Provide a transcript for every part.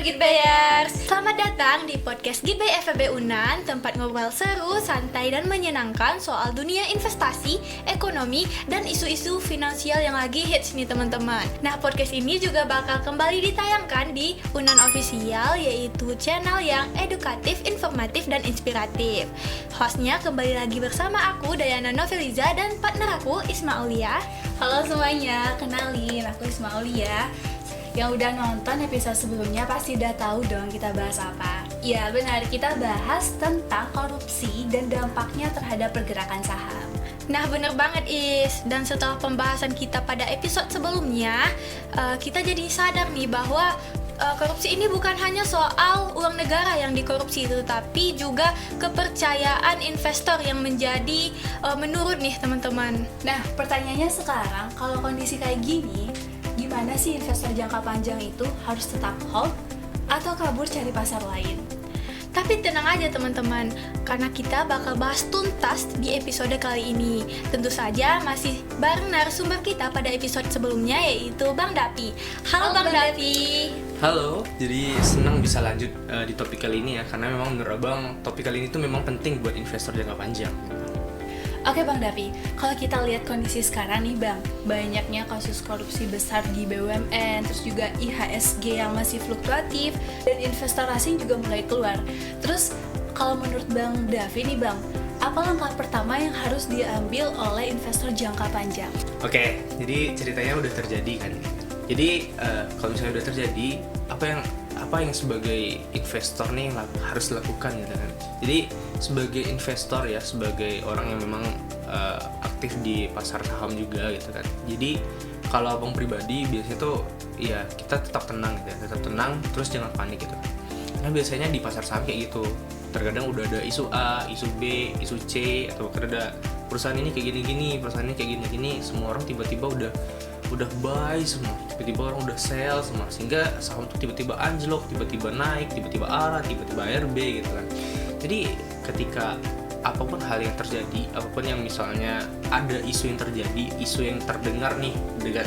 Gitbayers, selamat datang di podcast Gitbay FEB Unan, tempat ngobrol seru, santai, dan menyenangkan soal dunia investasi, ekonomi, dan isu-isu finansial yang lagi hits nih teman-teman. Nah, podcast ini juga bakal kembali ditayangkan di Unan Official, yaitu channel yang edukatif, informatif, dan inspiratif. Hostnya kembali lagi bersama aku, Dayana Noveliza, dan partner aku, Isma Aulia. Halo semuanya, kenalin aku Isma Aulia. Yang udah nonton episode sebelumnya pasti udah tahu dong kita bahas apa. Ya benar, kita bahas tentang korupsi dan dampaknya terhadap pergerakan saham. Nah bener banget Is, dan setelah pembahasan kita pada episode sebelumnya, kita jadi sadar nih bahwa korupsi ini bukan hanya soal uang negara yang dikorupsi, tetapi juga kepercayaan investor yang menjadi menurun nih teman-teman. Nah pertanyaannya sekarang, kalau kondisi kayak gini, gimana sih investor jangka panjang itu harus tetap hold atau kabur cari pasar lain? Tapi tenang aja teman-teman, karena kita bakal bahas tuntas di episode kali ini. Tentu saja masih bareng narasumber kita pada episode sebelumnya, yaitu Bang Dapi. Halo Bang Dapi. Halo, jadi senang bisa lanjut di topik kali ini ya, karena memang menurut Abang topik kali ini tuh memang penting buat investor jangka panjang. Oke Bang Dapi, kalau kita lihat kondisi sekarang nih Bang, banyaknya kasus korupsi besar di BUMN, terus juga IHSG yang masih fluktuatif, dan investor asing juga mulai keluar. Terus kalau menurut Bang Dapi nih Bang, apa langkah pertama yang harus diambil oleh investor jangka panjang? Oke, jadi ceritanya udah terjadi kan. Jadi kalau misalnya udah terjadi, apa yang sebagai investor nih harus lakukan gitu kan. Jadi sebagai investor ya, sebagai orang yang memang aktif di pasar saham juga gitu kan. Jadi kalau abang pribadi biasanya tuh ya kita tetap tenang gitu ya, tetap tenang, terus jangan panik gitu. Nah biasanya di pasar saham kayak gitu, terkadang udah ada isu A, isu B, isu C, atau ada perusahaan ini kayak gini-gini, perusahaan ini kayak gini-gini, semua orang tiba-tiba udah buy semua, tiba-tiba orang udah sell semua, sehingga saham tuh tiba-tiba anjlok, tiba-tiba naik, tiba-tiba ARA, tiba-tiba ARB gitu kan. Jadi ketika apapun hal yang terjadi, apapun yang misalnya ada isu yang terjadi, isu yang terdengar nih dengan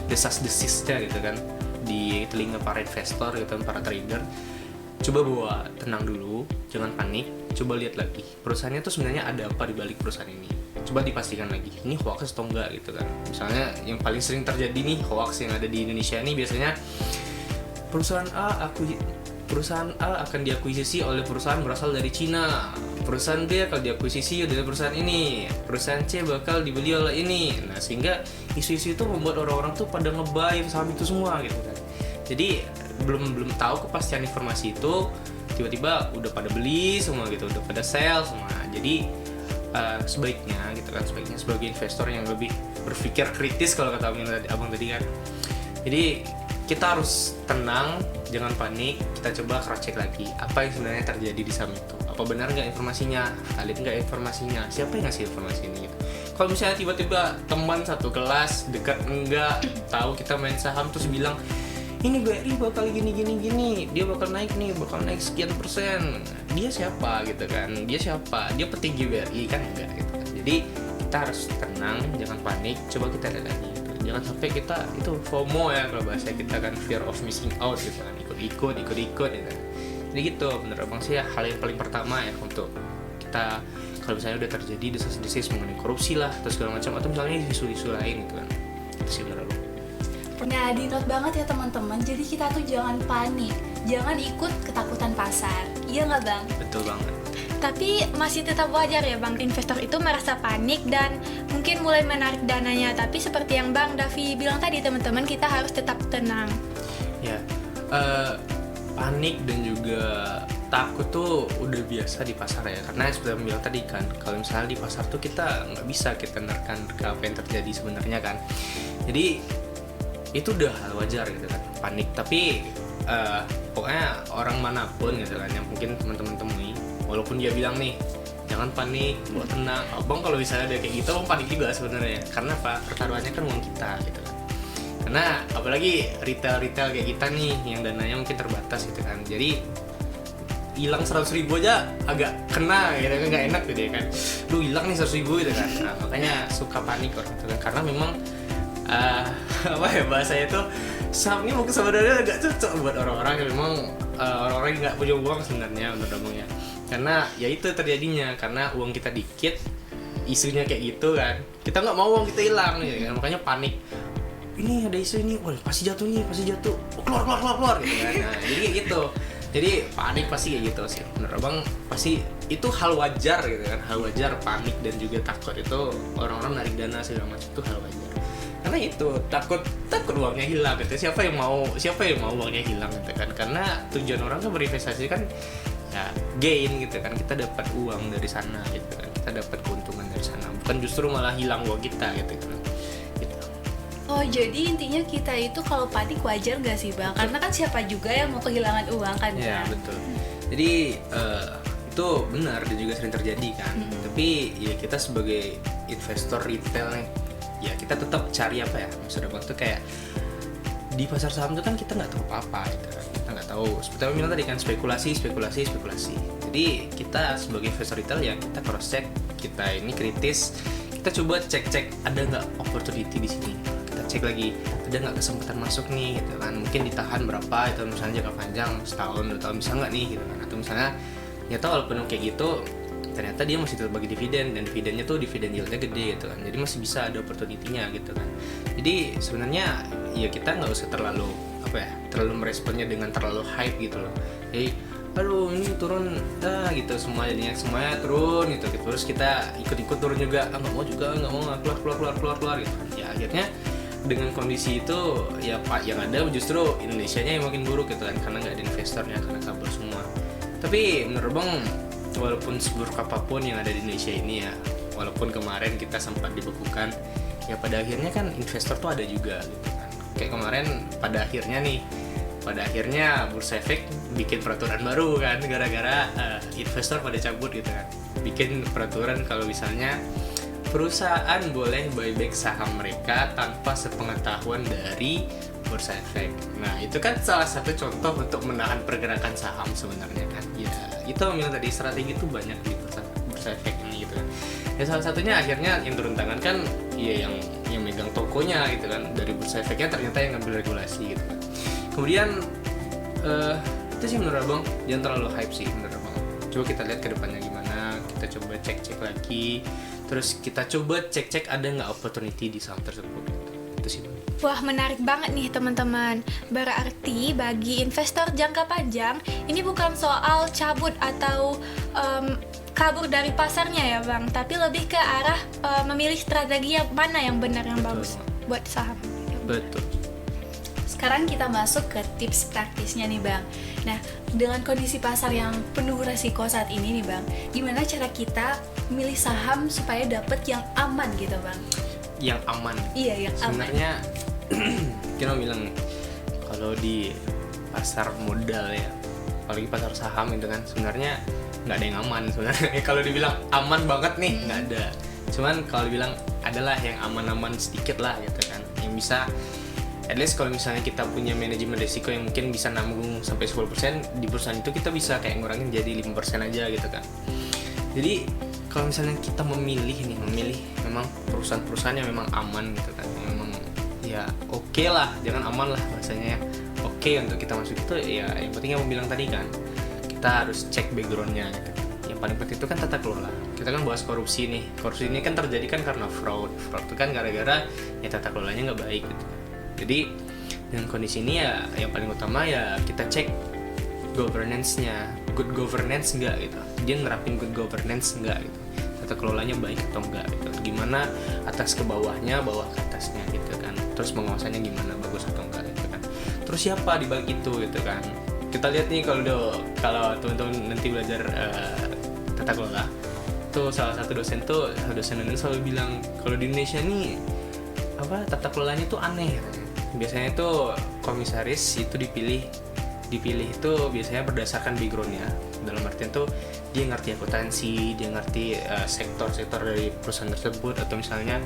desas-desisnya gitu kan di telinga para investor gitu kan, para trader, coba bawa tenang dulu, jangan panik, coba lihat lagi perusahaannya tuh sebenarnya ada apa di balik perusahaan ini. Coba dipastikan lagi, ini hoax atau enggak gitu kan. Misalnya yang paling sering terjadi nih hoax yang ada di Indonesia ini biasanya perusahaan A akan diakuisisi oleh perusahaan berasal dari Cina, perusahaan B akan diakuisisi oleh perusahaan ini, perusahaan C bakal dibeli oleh ini. Nah sehingga isu-isu itu membuat orang-orang tuh pada nge-buy saham itu semua gitu kan. Jadi belum tahu kepastian informasi itu, tiba-tiba udah pada beli semua gitu, udah pada sell semua. Jadi sebaiknya gitu kan, sebaiknya sebagai investor yang lebih berpikir kritis kalau kata abang tadi kan. Jadi kita harus tenang, jangan panik, kita coba cross check lagi apa yang sebenarnya terjadi di saham itu. Apa benar nggak informasinya, valid nggak informasinya, siapa yang ngasih informasi ini gitu. Kalau misalnya tiba-tiba teman satu kelas dekat enggak tahu kita main saham terus bilang ini BRI bakal gini, dia bakal naik sekian persen. Dia siapa gitu kan? Dia petinggi BRI kan enggak gitu kan. Jadi kita harus tenang, jangan panik, coba kita lihat lagi gitu. Jangan sampai kita itu FOMO ya kalau bahasa kita kan, fear of missing out gitu kan, ikut gitu. Jadi gitu, menurut abang sih ya, hal yang paling pertama ya untuk kita kalau misalnya udah terjadi desas-desis mengenai korupsi lah atau segala macam, atau misalnya isu-isu lain gitu kan. Itu sih menurut abang. Nah, di note banget ya teman-teman. Jadi kita tuh jangan panik, jangan ikut ketakutan pasar. Iya nggak Bang? Betul banget. Tapi masih tetap wajar ya Bang, investor itu merasa panik dan mungkin mulai menarik dananya. Tapi seperti yang Bang Davi bilang tadi teman-teman, kita harus tetap tenang. Ya, panik dan juga takut tuh udah biasa di pasar ya. Karena seperti yang bilang tadi kan, kalau misalnya di pasar tuh kita nggak bisa kita nerka apa yang terjadi sebenarnya kan. Jadi itu udah hal wajar gitu kan, panik. Tapi pokoknya orang manapun gitu kan yang mungkin teman-teman temui, walaupun dia bilang nih jangan panik, buat tenang, abang kalau misalnya ada kayak gitu abang panik juga sebenarnya. Karena apa? Pertaruhannya kan uang kita gitu kan. Karena apalagi retail kayak kita nih yang dananya mungkin terbatas gitu kan. Jadi hilang 100.000 aja agak kena gitu kan, nggak enak gitu ya kan. Hilang nih 100.000 gitu kan. Nah, makanya suka panik gitu kan, karena memang apa ya bahasanya tuh, saham ini mungkin sebenarnya agak cocok buat orang-orang yang memang orang-orang yang nggak punya uang sebenarnya menurut abang ya. Karena ya itu terjadinya karena uang kita dikit, isunya kayak gitu kan, kita nggak mau uang kita hilang ya kan, makanya panik. Ini ada isu ini, wah pasti jatuh nih, pasti jatuh, keluar gitu kan. Nah, jadi kayak gitu. Jadi panik pasti kayak gitu sih. Menurut abang pasti itu hal wajar gitu kan, hal wajar panik dan juga takut itu orang-orang narik dana segala macam itu hal wajar. Karena itu takut uangnya hilang gitu. Siapa yang mau uangnya hilang gitu kan? Karena tujuan orang kan berinvestasi kan ya gain gitu kan, kita dapat uang dari sana gitu kan, kita dapat keuntungan dari sana, bukan justru malah hilang uang kita gitu kan. Oh, jadi intinya kita itu kalau panik wajar nggak sih Bang? Karena kan siapa juga yang mau kehilangan uang kan? Ya betul. Jadi itu benar dan juga sering terjadi kan. Tapi ya kita sebagai investor retail nih, ya kita tetap cari apa ya? Maksudnya Bang tuh kayak di pasar saham tuh kan kita nggak tahu apa-apa gitu kan. Kita nggak tahu. Seperti yang bilang tadi kan spekulasi. Jadi kita sebagai investor retail ya kita cross check, kita ini kritis, kita coba cek ada nggak opportunity di sini. Cek lagi ada nggak kesempatan masuk nih gitu kan, mungkin ditahan berapa itu misalnya jangka panjang setahun 2 tahun bisa nggak nih gitu kan, atau misalnya ternyata walaupun kayak gitu ternyata dia masih tetap bagi dividen dan dividennya tuh dividen yieldnya gede gitu kan, jadi masih bisa ada opportunity-nya gitu kan. Jadi sebenarnya ya kita nggak usah terlalu meresponnya dengan terlalu hype gitu loh. Jadi aduh ini turun gitu semuanya turun gitu. Terus kita ikut turun juga, nggak mau keluar gitu kan. Ya akhirnya dengan kondisi itu ya Pak yang ada justru Indonesianya yang makin buruk gitu kan, karena nggak ada investornya, karena kabur semua. Tapi menurut Bang, walaupun seburuk apapun yang ada di Indonesia ini ya, walaupun kemarin kita sempat dibekukan, ya pada akhirnya kan investor tuh ada juga gitu kan. Kayak kemarin pada akhirnya Bursa Efek bikin peraturan baru kan, gara-gara investor pada cabut gitu kan, bikin peraturan kalau misalnya perusahaan boleh buyback saham mereka tanpa sepengetahuan dari Bursa Efek. Nah itu kan salah satu contoh untuk menahan pergerakan saham sebenarnya kan. Ya itu yang tadi strategi itu banyak di Bursa Efek ini gitu kan. Ya salah satunya akhirnya yang turun tangan kan ya yang megang tokonya gitu kan, dari Bursa Efeknya ternyata yang ngambil regulasi gitu kan. Kemudian itu sih menurut Abang, jangan terlalu hype sih menurut Abang. Coba kita lihat ke depannya gimana, kita coba cek lagi. Terus kita coba cek ada nggak opportunity di saham tersebut. Itu sih Bang. Wah, menarik banget nih teman-teman. Berarti bagi investor jangka panjang, ini bukan soal cabut atau kabur dari pasarnya ya Bang, tapi lebih ke arah memilih strategi yang mana yang benar, yang bagus buat saham. Betul. Sekarang kita masuk ke tips praktisnya nih Bang. Nah, dengan kondisi pasar yang penuh resiko saat ini nih Bang, gimana cara kita milih saham supaya dapet yang aman gitu Bang? Yang aman? Iya, yang sebenarnya, aman. kita bilang kalau di pasar modal ya, apalagi pasar saham itu kan sebenarnya nggak ada yang aman sebenarnya. Kalau dibilang aman banget nih, nggak ada. Cuman kalau dibilang adalah yang aman-aman sedikit lah gitu kan, yang bisa at least kalau misalnya kita punya manajemen risiko yang mungkin bisa nanggung sampai 10%, di perusahaan itu kita bisa kayak ngurangin jadi 5% aja gitu kan. Jadi kalau misalnya kita memilih memang perusahaan-perusahaan yang memang aman gitu kan, yang memang ya oke lah, jangan aman lah bahasanya ya, oke untuk kita masuk itu ya. Yang penting yang bilang tadi kan, kita harus cek backgroundnya gitu. Yang paling penting itu kan tata kelola. Kita kan bahas korupsi nih, korupsi ini kan terjadi kan karena fraud itu kan gara-gara ya tata kelolanya nggak baik gitu. Jadi dengan kondisi ini ya yang paling utama ya kita cek governance-nya, good governance enggak gitu. Dia nerapin good governance enggak gitu. Tata kelolanya baik atau enggak gitu. Gimana atas ke bawahnya, bawah ke atasnya gitu kan. Terus pengawasannya gimana, bagus atau enggak gitu kan. Terus siapa di balik itu gitu kan. Kita lihat nih kalau teman-teman nanti belajar tata kelola. Tuh salah satu dosen selalu bilang kalau di Indonesia nih tata kelolanya tuh aneh. Biasanya tuh komisaris itu dipilih itu biasanya berdasarkan backgroundnya, dalam artian tuh dia ngerti akuntansi, dia ngerti sektor-sektor dari perusahaan tersebut, atau misalnya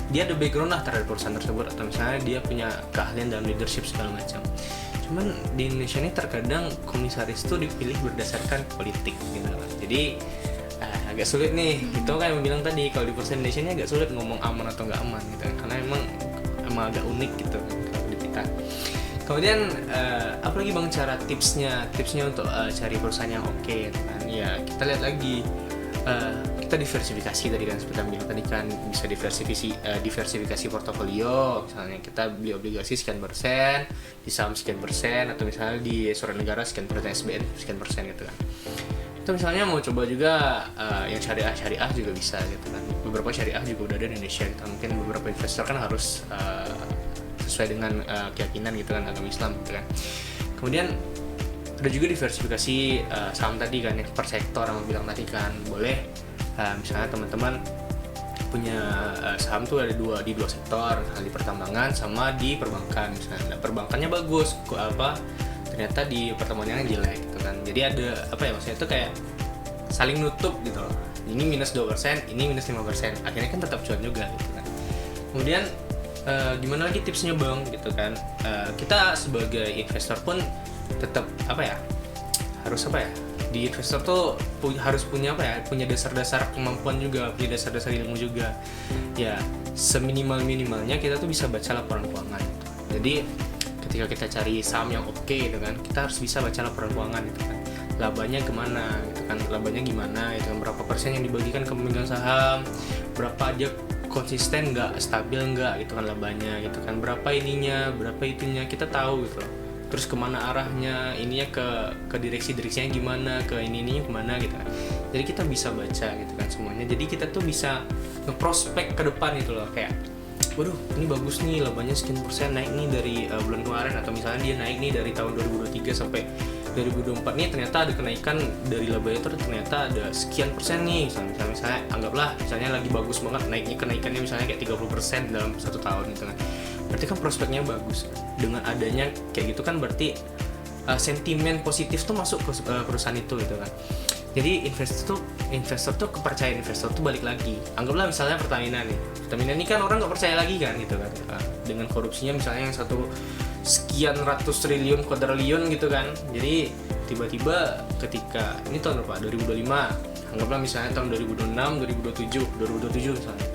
dia ada background lah terhadap perusahaan tersebut, atau misalnya dia punya keahlian dalam leadership segala macam. Cuman di Indonesia ini terkadang komisaris tuh dipilih berdasarkan politik gitu kan. Jadi agak sulit nih, itu kan yang bilang tadi kalau di perusahaan Indonesia ini agak sulit ngomong aman atau nggak aman gitu kan, karena emang emang agak unik gitu kalau di kita. Kemudian apalagi bang cara tipsnya untuk cari perusahaan yang oke kan? Ya kita lihat lagi, kita diversifikasi tadi kan, seperti yang bilang tadi kan, bisa diversifikasi portofolio. Misalnya kita beli obligasi sekian persen, di saham sekian persen, atau misalnya di surat negara sekian persen, SBN sekian persen gitu kan. Itu misalnya mau coba juga yang syariah juga bisa gitu kan. Beberapa syariah juga udah ada di Indonesia gitu. Mungkin beberapa investor kan harus sesuai dengan keyakinan gitu kan, agama Islam gitu kan. Kemudian ada juga diversifikasi saham tadi kan, yang per sektor yang bilang tadi kan. Boleh misalnya teman-teman punya saham tuh ada di dua sektor, di pertambangan sama di perbankan. Misalnya perbankannya bagus, ternyata di pertambangannya jelek gitu kan. Jadi ada maksudnya itu kayak saling nutup gitu loh. Ini minus 2%, ini minus 5%. Akhirnya kan tetap cuan juga gitu kan. Kemudian gimana lagi tipsnya bang gitu kan, kita sebagai investor pun tetap harus di investor tuh harus punya dasar-dasar kemampuan juga, punya dasar-dasar ilmu juga ya. Seminimal-minimalnya kita tuh bisa baca laporan keuangan gitu. Jadi ketika kita cari saham yang oke gitu kan, kita harus bisa baca laporan keuangan gitu kan, labanya kemana gitu kan, labanya gimana itu kan, berapa persen yang dibagikan ke pemegang saham, berapa aja konsisten nggak, stabil nggak gitu kan labanya gitu kan, berapa ininya, berapa itunya, kita tahu gitu loh. Terus kemana arahnya, ininya ke direksinya gimana, ke ininya kemana gitu kan. Jadi kita bisa baca gitu kan semuanya. Jadi kita tuh bisa ngeprospek ke depan gitu loh, kayak waduh ini bagus nih, labanya sekian persen naik nih dari bulan kemarin, atau misalnya dia naik nih dari tahun 2023 sampai 2024 nih, ternyata ada kenaikan dari laba itu, ternyata ada sekian persen nih. Misalnya anggaplah misalnya lagi bagus banget kenaikannya misalnya kayak 30% dalam 1 tahun gitu kan. Berarti kan prospeknya bagus. Dengan adanya kayak gitu kan berarti sentimen positif tuh masuk ke perusahaan itu gitu kan. Jadi investor tuh kepercayaan investor tuh balik lagi. Anggaplah misalnya Pertamina ini kan orang nggak percaya lagi kan gitu kan, dengan korupsinya misalnya yang sekian ratus triliun, kuadriliun gitu kan. Jadi tiba-tiba ketika ini tahun berapa? 2025. Anggaplah misalnya tahun 2026, 2027 misalnya.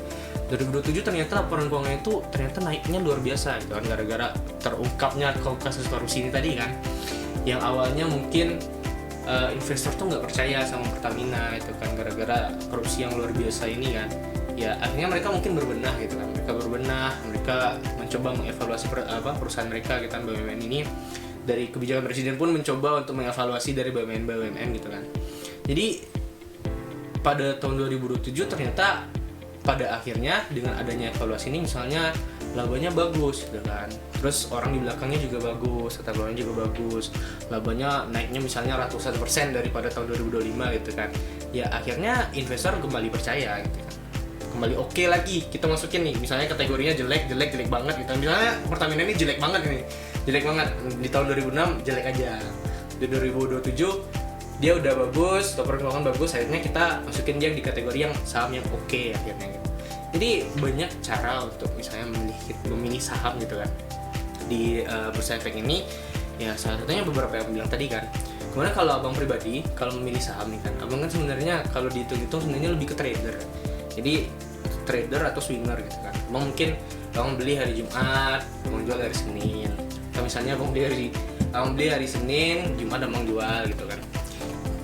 2027 ternyata laporan keuangan itu ternyata naiknya luar biasa gitu kan, gara-gara terungkapnya kasus korupsi ini tadi kan. Yang awalnya mungkin investor tuh nggak percaya sama Pertamina itu kan, gara-gara korupsi yang luar biasa ini kan. Ya akhirnya mereka mungkin berbenah gitu kan, mereka mencoba mengevaluasi perusahaan mereka gitu kan, BUMN ini. Dari kebijakan presiden pun mencoba untuk mengevaluasi dari BUMN gitu kan. Jadi pada tahun 2027 ternyata pada akhirnya dengan adanya evaluasi ini misalnya labanya bagus gitu kan, terus orang di belakangnya juga bagus, tata kelolanya juga bagus, labanya naiknya misalnya ratusan persen daripada tahun 2025 gitu kan. Ya akhirnya investor kembali percaya gitu kan, kembali oke lagi kita masukin nih, misalnya kategorinya jelek banget gitu. Misalnya Pertamina ini jelek banget di tahun 2006 jelek aja, di 2027 dia udah bagus, laporan keuangan bagus, akhirnya kita masukin dia di kategori yang saham yang oke akhirnya gitu. Jadi banyak cara untuk misalnya memilih saham gitu kan di bursa efek ini. Ya salah satunya beberapa yang bilang tadi kan. Kemudian kalau abang pribadi, kalau memilih saham nih kan, abang kan sebenarnya kalau dihitung-hitung sebenarnya lebih ke trader. Jadi trader atau swinger gitu kan. Abang mungkin abang beli hari Jumat, abang jual hari Senin. Atau misalnya abang beli hari Senin, Jumat abang jual gitu kan.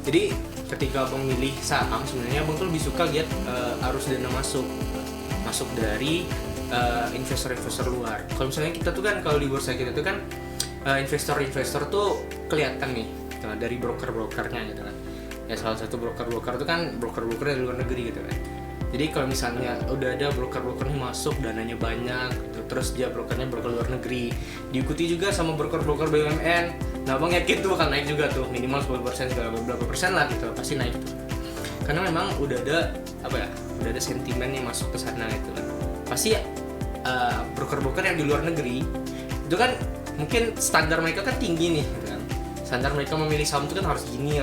Jadi ketika abang milih saham sebenarnya abang tuh lebih suka lihat arus dana masuk dari investor-investor luar. Kalau misalnya kita tuh kan kalau di bursa kita tuh kan investor-investor tuh kelihatan nih gitu, dari broker-brokernya gitu kan. Ya salah satu broker-broker itu kan broker-broker dari luar negeri gitu kan. Jadi kalau misalnya udah ada broker-brokernya masuk, dananya banyak gitu, terus dia brokernya broker luar negeri, diikuti juga sama broker-broker BUMN. Nah abang yakin tuh bakal naik juga tuh, minimal 10% segala beberapa persen lah gitu, pasti naik tuh. Karena memang udah ada udah ada sentimen yang masuk ke sana gitu kan. Pasti broker-broker yang di luar negeri itu kan mungkin standar mereka kan tinggi nih gitu kan. Standar mereka memilih saham itu kan harus gini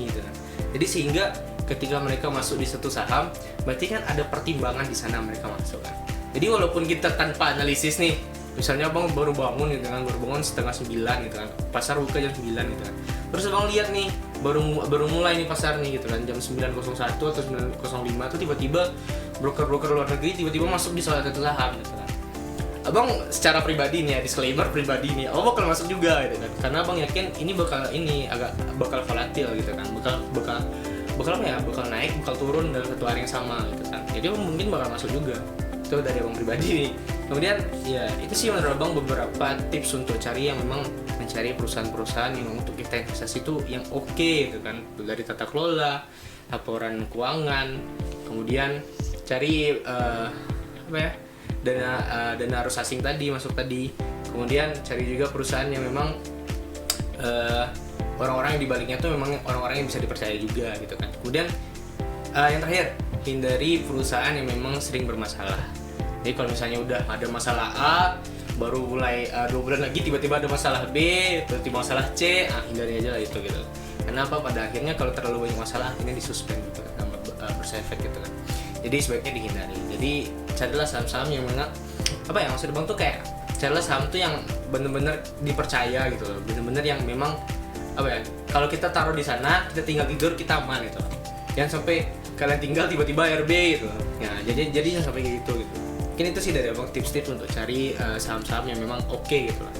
gitu kan. Jadi sehingga ketika mereka masuk di satu saham, berarti kan ada pertimbangan di sana mereka masuk kan. Jadi walaupun kita tanpa analisis nih, misalnya abang baru bangun gitu kan, baru bangun 8:30 gitu kan, pasar buka jam 9 gitu kan. Terus abang lihat nih, baru mulai nih pasar nih gitu kan, jam 9.01 atau 9.05 tuh tiba-tiba broker-broker luar negeri tiba-tiba masuk di salah satu saham gitu kan. abang secara pribadi nih ya, disclaimer pribadi nih, abang bakal masuk juga gitu kan, karena abang yakin ini bakal volatil gitu kan, bakal apa ya, bakal naik, bakal turun dalam satu hari yang sama gitu kan, jadi abang mungkin bakal masuk juga. Itu dari abang pribadi nih. Kemudian ya itu sih menurut abang beberapa tips untuk cari yang memang mencari perusahaan-perusahaan yang untuk kita investasi itu yang oke gitu kan, dari tata kelola, laporan keuangan, kemudian cari dana arus asing tadi masuk tadi, kemudian cari juga perusahaan yang memang orang-orang yang dibaliknya tuh memang orang-orang yang bisa dipercaya juga gitu kan. Kemudian yang terakhir, hindari perusahaan yang memang sering bermasalah. Jadi kalau misalnya udah ada masalah A, baru mulai 2 bulan lagi tiba-tiba ada masalah B, tiba-tiba masalah C, hindari aja lah itu gitu. Kenapa? Pada akhirnya kalau terlalu banyak masalah akhirnya disuspend gitu kan, bursa efek gitu kan. Jadi sebaiknya dihindari. Jadi carilah saham-saham yang mana apa ya, maksud bang tuh kayak carilah saham tuh yang bener-bener dipercaya gitu loh, bener-bener yang memang apa ya, kalau kita taruh di sana kita tinggal tidur kita aman gitu. Jangan sampai kalian tinggal tiba-tiba RB gitu. Ya jadi jangan sampai kayak gitu. Mungkin itu sih dari abang tips-tips untuk cari saham-saham yang memang oke gitu lah.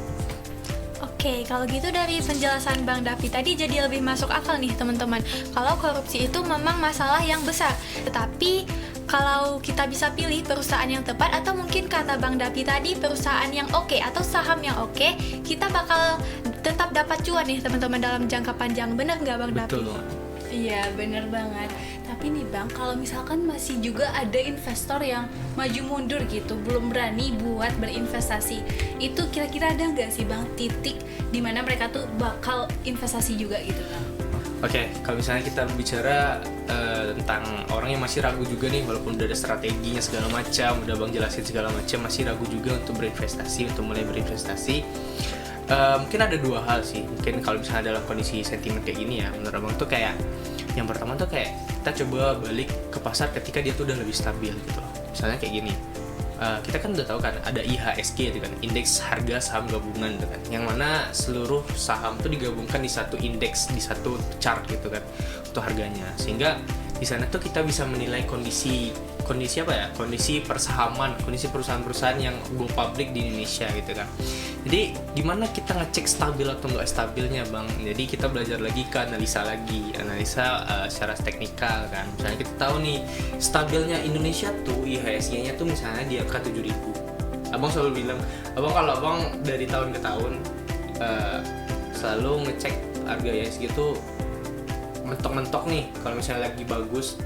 Oke, kalau gitu dari penjelasan Bang Davi tadi jadi lebih masuk akal nih teman-teman. Kalau korupsi itu memang masalah yang besar, tetapi kalau kita bisa pilih perusahaan yang tepat, atau mungkin kata Bang Davi tadi perusahaan yang oke atau saham yang oke, kita bakal tetap dapat cuan nih teman-teman dalam jangka panjang. Bener nggak Bang Davi? Betul. Iya, bener banget. Tapi nih Bang, kalau misalkan masih juga ada investor yang maju mundur gitu, belum berani buat berinvestasi, itu kira-kira ada nggak sih Bang titik dimana mereka tuh bakal investasi juga gitu Bang? Oke, kalau misalnya kita bicara tentang orang yang masih ragu juga nih, walaupun udah ada strateginya segala macam, udah bang jelasin segala macam, masih ragu juga untuk berinvestasi, untuk mulai berinvestasi. Mungkin ada 2 hal sih. Mungkin kalau misalnya dalam kondisi sentimen kayak gini ya, menurut abang tuh kayak yang pertama tuh kayak kita coba balik ke pasar ketika dia tuh udah lebih stabil gitu loh. Misalnya kayak gini, kita kan udah tahu kan ada IHSG itu kan, indeks harga saham gabungan gitu kan, yang mana seluruh saham tuh digabungkan di satu indeks, di satu chart gitu kan untuk harganya, sehingga di sana tuh kita bisa menilai kondisi apa ya, kondisi persahaman, kondisi perusahaan-perusahaan yang go public di Indonesia gitu kan. Jadi gimana kita ngecek stabil atau nggak stabilnya bang? Jadi kita belajar lagi ke analisa secara teknikal kan. Misalnya kita tahu nih stabilnya Indonesia tuh IHSG-nya tuh misalnya di angka 7.000. Abang selalu bilang, kalau abang dari tahun ke tahun selalu ngecek harga IHSG tuh mentok-mentok nih. Kalau misalnya lagi bagus,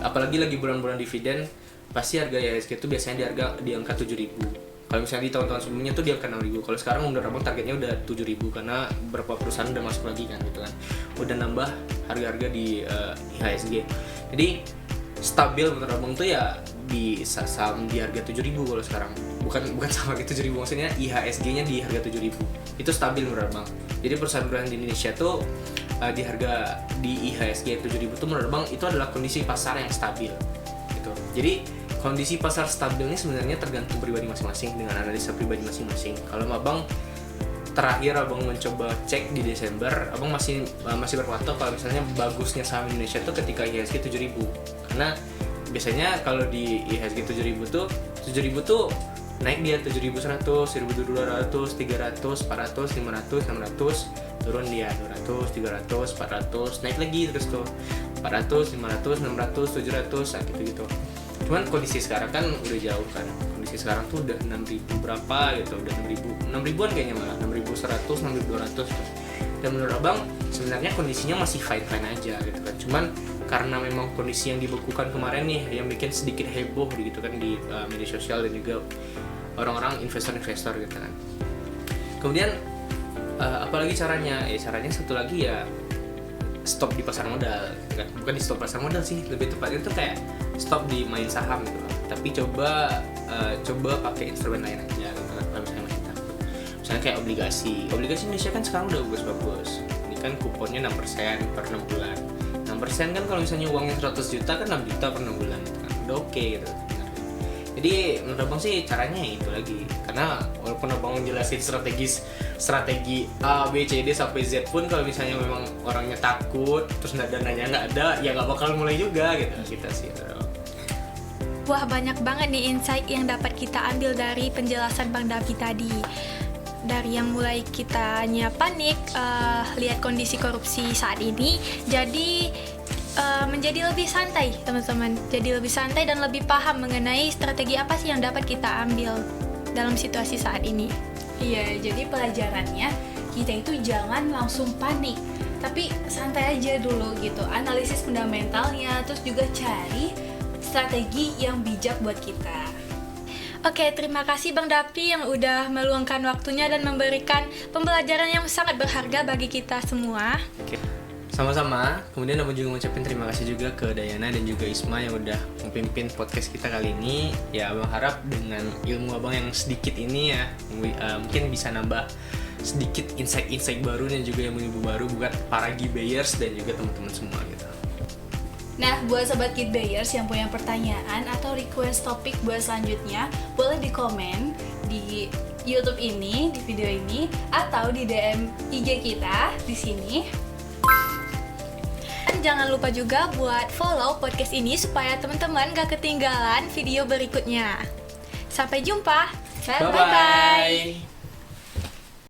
apalagi lagi bulan-bulan dividen, pasti harga IHSG itu biasanya di angka 7.000. Kalau misalnya di tahun-tahun sebelumnya tuh di angka 6.000. Kalau sekarang menurut abang targetnya udah 7.000 karena beberapa perusahaan udah masuk lagi kan gitu kan, udah nambah harga-harga di IHSG. Jadi stabil menurut abang tuh ya di saham di harga 7.000 kalau sekarang. Bukan sama gitu 7.000, maksudnya IHSG-nya di harga 7.000. Itu stabil menurut abang. Jadi perusahaan-perusahaan di Indonesia tuh di IHSG 7.000 tuh menurut abang itu adalah kondisi pasar yang stabil gitu. Jadi kondisi pasar stabil ini sebenarnya tergantung pribadi masing-masing dengan analisa pribadi masing-masing. Kalau abang terakhir abang mencoba cek di Desember, abang masih berpatok kalau misalnya bagusnya saham Indonesia tuh ketika IHSG 7.000. Karena biasanya kalau di IHSG 7.000 tuh naik dia 7.100, 1.200, 300, 400, 500, 600, turun dia 200, 300, 400, naik lagi terus tuh 400, 500, 600, 700, gitu. Cuman kondisi sekarang kan udah jauh kan. Kondisi sekarang tuh udah 6.000 berapa gitu, udah 6.000-an kayaknya, malah 6.100, 6.200 tuh. Dan menurut abang sebenarnya kondisinya masih fine-fine aja gitu kan. Cuman karena memang kondisi yang dibekukan kemarin nih yang bikin sedikit heboh gitu kan di media sosial dan juga orang-orang investor gitu kan. Kemudian apalagi caranya? Caranya satu lagi ya stop di pasar modal, kan? Bukan di stop pasar modal sih, lebih tepatnya itu kayak stop di main saham gitu loh. Tapi coba pakai instrumen lain aja gitu kan, kalau misalnya masih takut. Misalnya kayak obligasi Indonesia kan sekarang udah bagus-bagus. Ini kan kuponnya 6% per 6 bulan. 6% kan kalau misalnya uangnya 100 juta kan 6 juta per 6 bulan gitu kan, udah oke gitu. Jadi menurut abang sih caranya itu lagi, karena walaupun abang jelasin strategi A, B, C, D sampai Z pun kalau misalnya memang orangnya takut terus dananya nggak ada, ya nggak bakal mulai juga gitu kita sih. Wah, banyak banget nih insight yang dapat kita ambil dari penjelasan Bang Davi tadi. Dari yang mulai kitanya panik, lihat kondisi korupsi saat ini, jadi menjadi lebih santai teman-teman. Jadi lebih santai dan lebih paham mengenai strategi apa sih yang dapat kita ambil dalam situasi saat ini. Iya, jadi pelajarannya kita itu jangan langsung panik, tapi santai aja dulu gitu. Analisis fundamentalnya, terus juga cari strategi yang bijak buat kita. Oke, terima kasih Bang Davi yang udah meluangkan waktunya dan memberikan pembelajaran yang sangat berharga bagi kita semua. Oke. Sama-sama. Kemudian aku juga ngucapin terima kasih juga ke Dayana dan juga Isma yang udah memimpin podcast kita kali ini. Ya, Abang harap dengan ilmu Abang yang sedikit ini ya, mungkin bisa nambah sedikit insight-insight baru dan juga yang ilmu baru buat para gibayers dan juga teman-teman semua gitu. Nah, buat sobat Gitbayers yang punya pertanyaan atau request topik buat selanjutnya, boleh di komen di YouTube ini, di video ini, atau di DM IG kita di sini. Dan jangan lupa juga buat follow podcast ini supaya teman-teman gak ketinggalan video berikutnya. Sampai jumpa. Bye-bye.